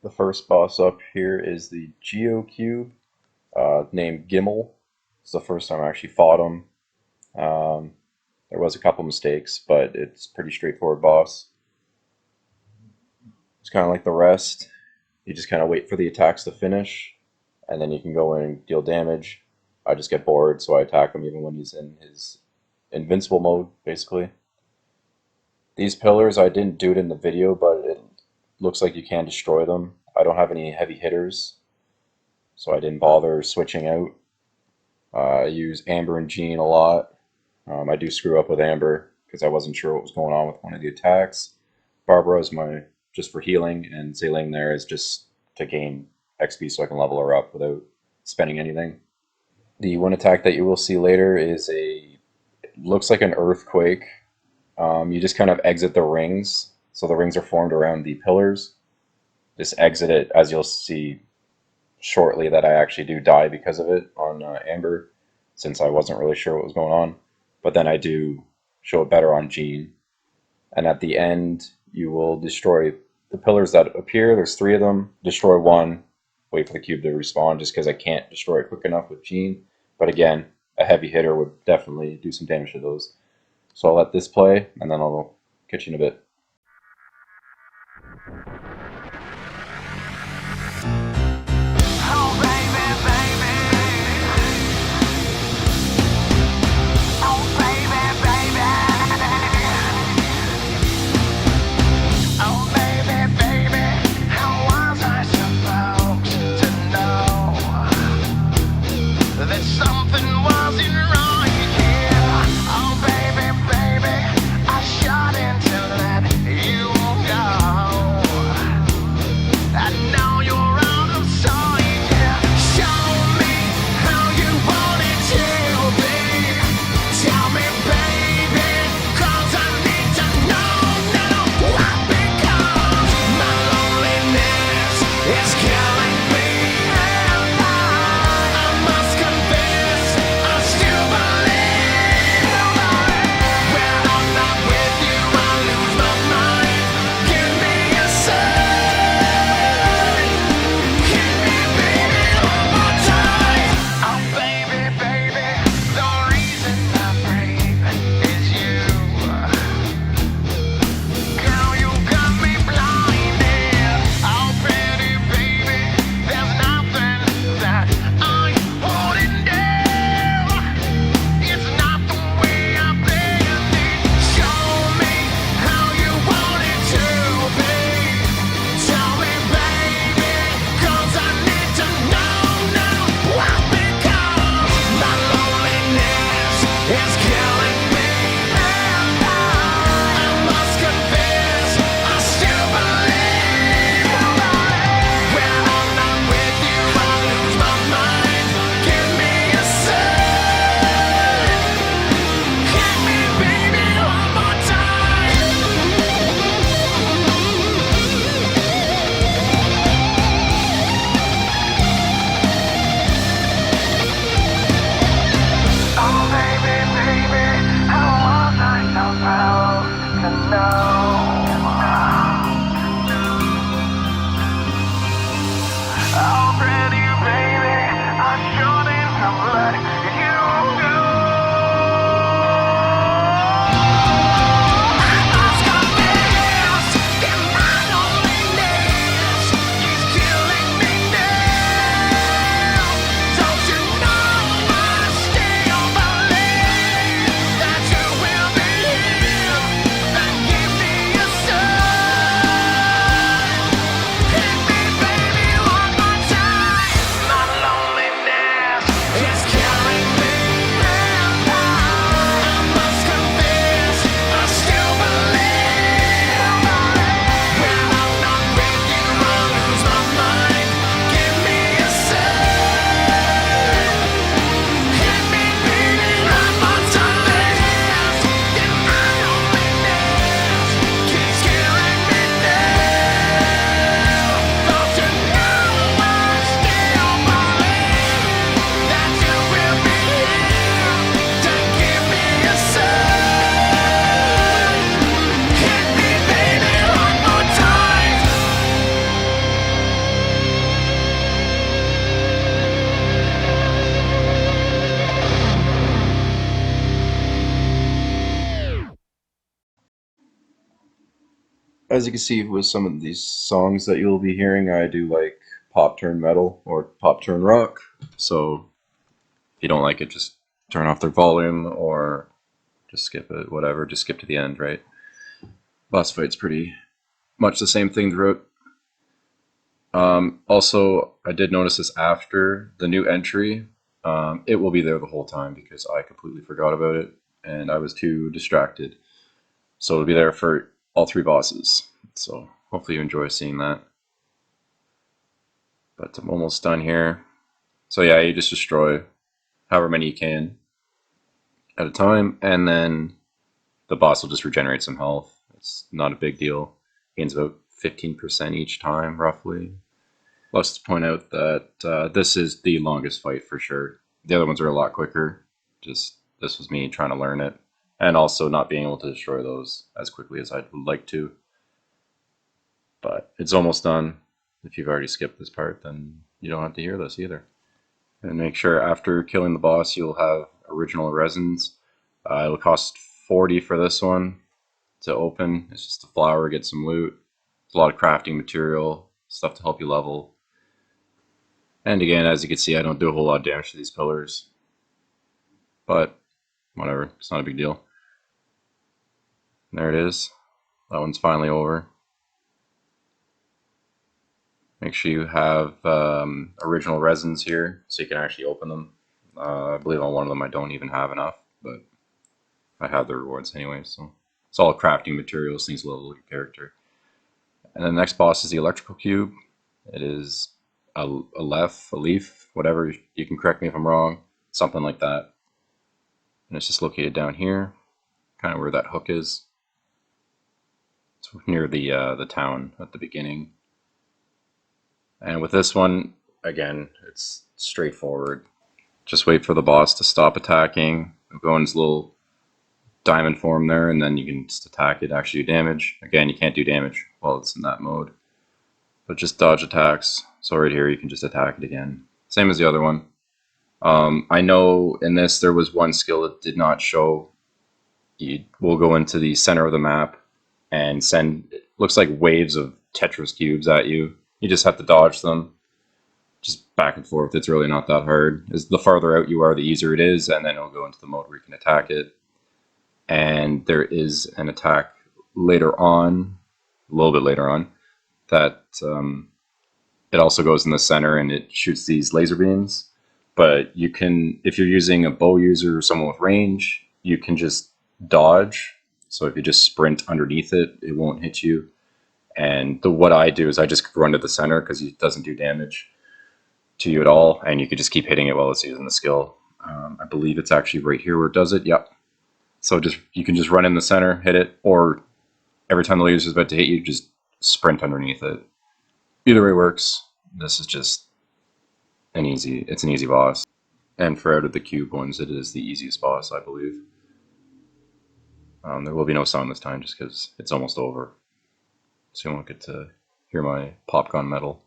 The first boss up here is the Geo Cube, named Gimmel. It's the first time I actually fought him. Um, there was a couple mistakes, but it's a pretty straightforward boss. It's kind of like the rest. You just kind of wait for the attacks to finish, and then you can go in and deal damage. I just get bored, so I attack him even when he's in his invincible mode, basically. These pillars, I didn't do it in the video, but it looks like you can destroy them. I don't have any heavy hitters, so I didn't bother switching out. I use Amber and Jean a lot. I do screw up with Amber because I wasn't sure what was going on with one of the attacks. Barbara is my just for healing, and Zayling there is just to gain XP so I can level her up without spending anything. The one attack that you will see later is looks like an earthquake. You just kind of exit the rings. So the rings are formed around the pillars. Just exit it, as you'll see shortly that I actually do die because of it on Amber, since I wasn't really sure what was going on. But then I do show it better on Jean. And at the end, you will destroy the pillars that appear. There's 3 of them. Destroy one, wait for the cube to respawn, just because I can't destroy it quick enough with Jean. But again, a heavy hitter would definitely do some damage to those. So I'll let this play, and then I'll catch you in a bit. It's killing as you can see with some of these songs that you'll be hearing, I do like pop turn metal or pop turn rock. So if you don't like it, just turn off their volume or just skip it, whatever. Just skip to the end, right? Boss fight's pretty much the same thing throughout. Also, I did notice this after the new entry. It will be there the whole time because I completely forgot about it and I was too distracted. So it'll be there for all three bosses. So hopefully you enjoy seeing that. But I'm almost done here. So yeah, you just destroy however many you can at a time, and then the boss will just regenerate some health. It's not a big deal. Gains about 15% each time, roughly. Let's point out that this is the longest fight for sure. The other ones are a lot quicker. Just this was me trying to learn it, and also not being able to destroy those as quickly as I'd like to. But it's almost done. If you've already skipped this part, then you don't have to hear this either. And make sure after killing the boss, you'll have original resins. It'll cost 40 for this one to open. It's just a flower, get some loot. There's a lot of crafting material, stuff to help you level. And again, as you can see, I don't do a whole lot of damage to these pillars. But whatever, it's not a big deal. And there it is. That one's finally over. Make sure you have original resins here so you can actually open them. I believe on one of them I don't even have enough, but I have the rewards anyway, so it's all crafting materials, things level your character. And the next boss is the electrical cube. It is a leaf, whatever. You can correct me if I'm wrong, something like that. And it's just located down here, kind of where that hook is. It's near the town at the beginning. And with this one, again, it's straightforward. Just wait for the boss to stop attacking. Go in his little diamond form there, and then you can just attack it, actually do damage. Again, you can't do damage while it's in that mode, but just dodge attacks. So right here, you can just attack it again. Same as the other one. I know in this there was one skill that did not show. You will go into the center of the map and send, it looks like waves of Tetris cubes at you. You just have to dodge them, just back and forth. It's really not that hard. As the farther out you are, the easier it is, and then it'll go into the mode where you can attack it. And there is an attack later on, a little bit later on, that it also goes in the center and it shoots these laser beams. But you can, if you're using a bow user or someone with range, you can just dodge. So if you just sprint underneath it, it won't hit you. And what I do is I just run to the center because it doesn't do damage to you at all, and you can just keep hitting it while it's using the skill. I believe it's actually right here where it does it. Yep. So just you can just run in the center, hit it, or every time the laser is about to hit you, just sprint underneath it. Either way works. This is just it's an easy boss. And for out of the cube ones, it is the easiest boss, I believe. There will be no sound this time just because it's almost over. So you won't get to hear my popgun metal.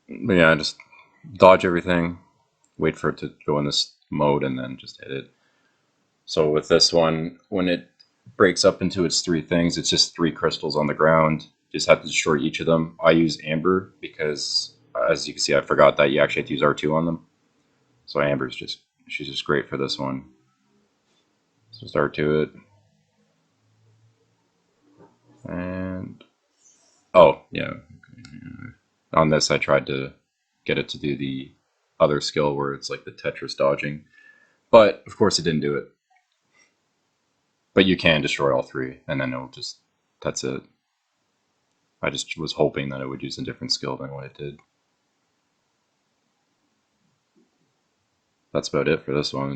But yeah, just dodge everything, wait for it to go in this mode, and then just hit it. So with this one, when it breaks up into its three things, it's just 3 crystals on the ground. You just have to destroy each of them. I use Amber because, as you can see, I forgot that you actually have to use R2 on them. So Amber's she's just great for this one. So just R2 it. And, oh, yeah. On this, I tried to get it to do the other skill where it's like the Tetris dodging. But, of course, it didn't do it. But you can destroy all 3, and then it'll just, that's it. I just was hoping that it would use a different skill than what it did. That's about it for this one.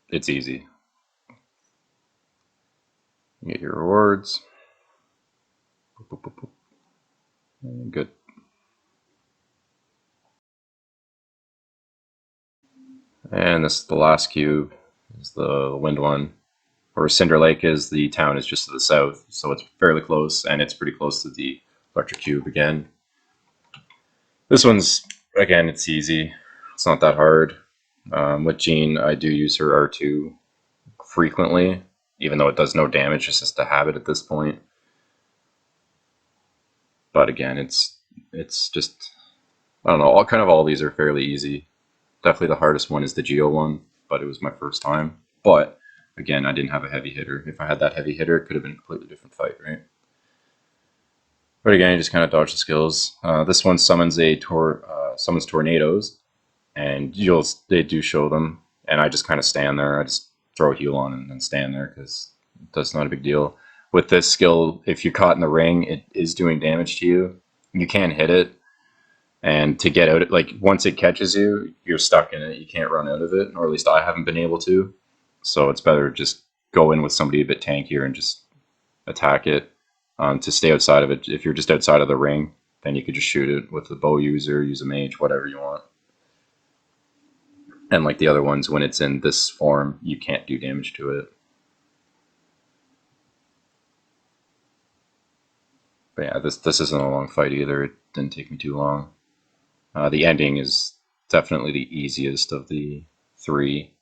It's easy. You get your rewards. Good. And this is the last cube, is the wind one. Where Cinder Lake is, the town is just to the south, so it's fairly close, and it's pretty close to the electric cube again. This one's, again, it's easy. It's not that hard. With Jean, I do use her R2 frequently, even though it does no damage. It's just a habit at this point. But again, it's just, I don't know. All these are fairly easy. Definitely the hardest one is the Geo one, but it was my first time. But again, I didn't have a heavy hitter. If I had that heavy hitter, it could have been a completely different fight, right? But again, you just kind of dodge the skills. This one summons summons tornadoes, and they do show them, and I just kind of stand there. I just throw a heal on and then stand there because that's not a big deal. With this skill, if you're caught in the ring, it is doing damage to you. You can hit it, and to get out, like once it catches you, you're stuck in it. You can't run out of it, or at least I haven't been able to. So it's better to just go in with somebody a bit tankier and just attack it. To stay outside of it, if you're just outside of the ring, then you could just shoot it with the bow user, use a mage, whatever you want. And like the other ones, when it's in this form, you can't do damage to it. But yeah, this isn't a long fight either. It didn't take me too long. The ending is definitely the easiest of the three.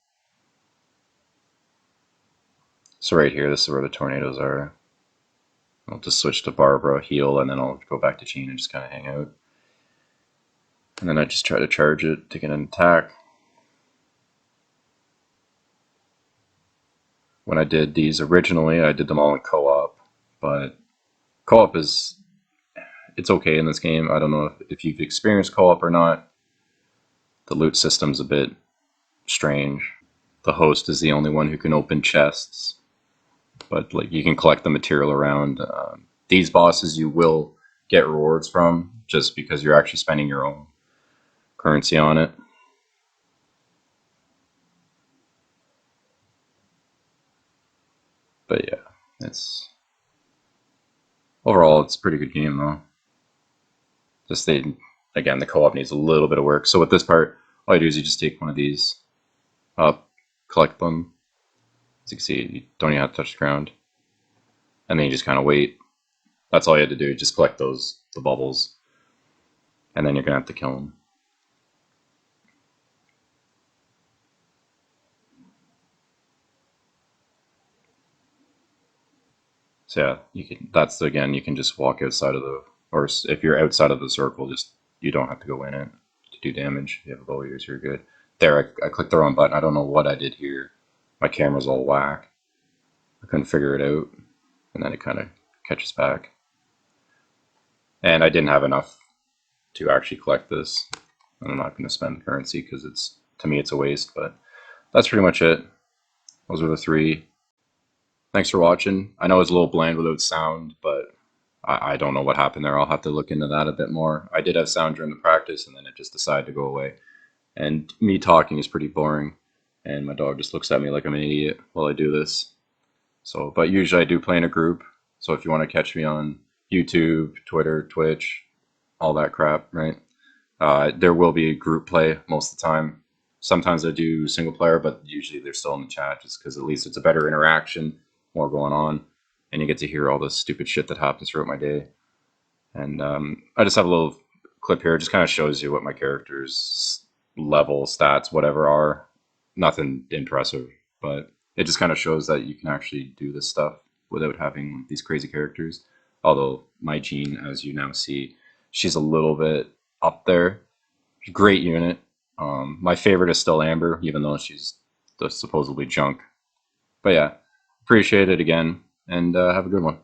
So right here, this is where the tornadoes are. I'll just switch to Barbara, heal, and then I'll go back to Jean and just kind of hang out. And then I just try to charge it to get an attack. When I did these originally, I did them all in co-op, but co-op it's okay in this game. I don't know if you've experienced co-op or not. The loot system's a bit strange. The host is the only one who can open chests, but like you can collect the material around. These bosses you will get rewards from just because you're actually spending your own currency on it. But yeah, it's overall it's a pretty good game though. Just again, the co-op needs a little bit of work. So with this part, all you do is you just take one of these up, collect them. As you can see, you don't even have to touch the ground. And then you just kind of wait. That's all you had to do, just collect the bubbles. And then you're going to have to kill them. So yeah, you can just walk outside of or if you're outside of the circle, you don't have to go in it to do damage. You have a bow user, you're good. There, I clicked the wrong button. I don't know what I did here. My camera's all whack. I couldn't figure it out. And then it kind of catches back. And I didn't have enough to actually collect this. And I'm not going to spend the currency because to me it's a waste, but that's pretty much it. Those are the three. Thanks for watching. I know it's a little bland without sound, but I don't know what happened there. I'll have to look into that a bit more. I did have sound during the practice, and then it just decided to go away. And me talking is pretty boring, and my dog just looks at me like I'm an idiot while I do this. So, but usually I do play in a group. So if you want to catch me on YouTube, Twitter, Twitch, all that crap, right? There will be a group play most of the time. Sometimes I do single player, but usually they're still in the chat just because at least it's a better interaction, more going on, and you get to hear all the stupid shit that happens throughout my day. And I just have a little clip here. It just kind of shows you what my character's level, stats, whatever are. Nothing impressive, but it just kind of shows that you can actually do this stuff without having these crazy characters. Although my Jean, as you now see, she's a little bit up there. Great unit. My favorite is still Amber, even though she's supposedly junk. But yeah, appreciate it again, and have a good one.